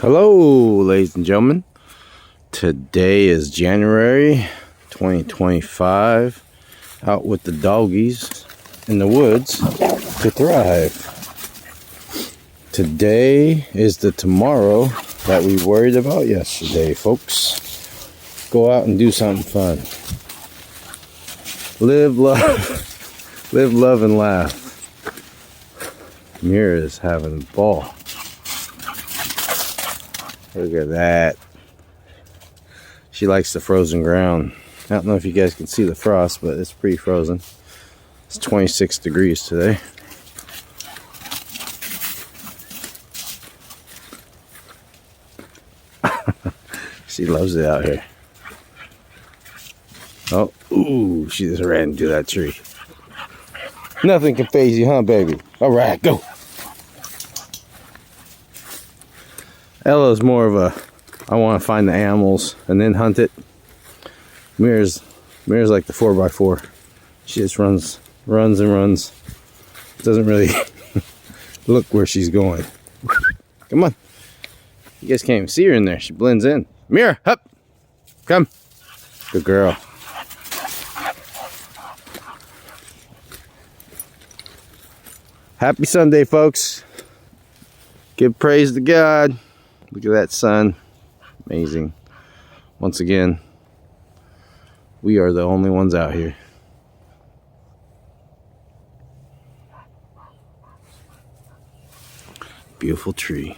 Hello, ladies and gentlemen. Today is January 2025. Out with the doggies in the woods to thrive. Today is the tomorrow that we worried about yesterday, folks. Go out and do something fun. Live, love, live, love, and laugh. Mira is having a ball. Look at that. She likes the frozen ground. I don't know if you guys can see the frost, but it's pretty frozen. It's 26 degrees today. She loves it out here. Oh, ooh, she just ran into that tree. Nothing can faze you, huh, baby? All right, go. Ella's more of a, I want to find the animals and then hunt it. Mira's like the 4x4. She just runs and runs. Doesn't really look where she's going. Come on. You guys can't even see her in there. She blends in. Mira, up. Come. Good girl. Happy Sunday, folks. Give praise to God. Look at that sun. Amazing. Once again, we are the only ones out here. Beautiful tree.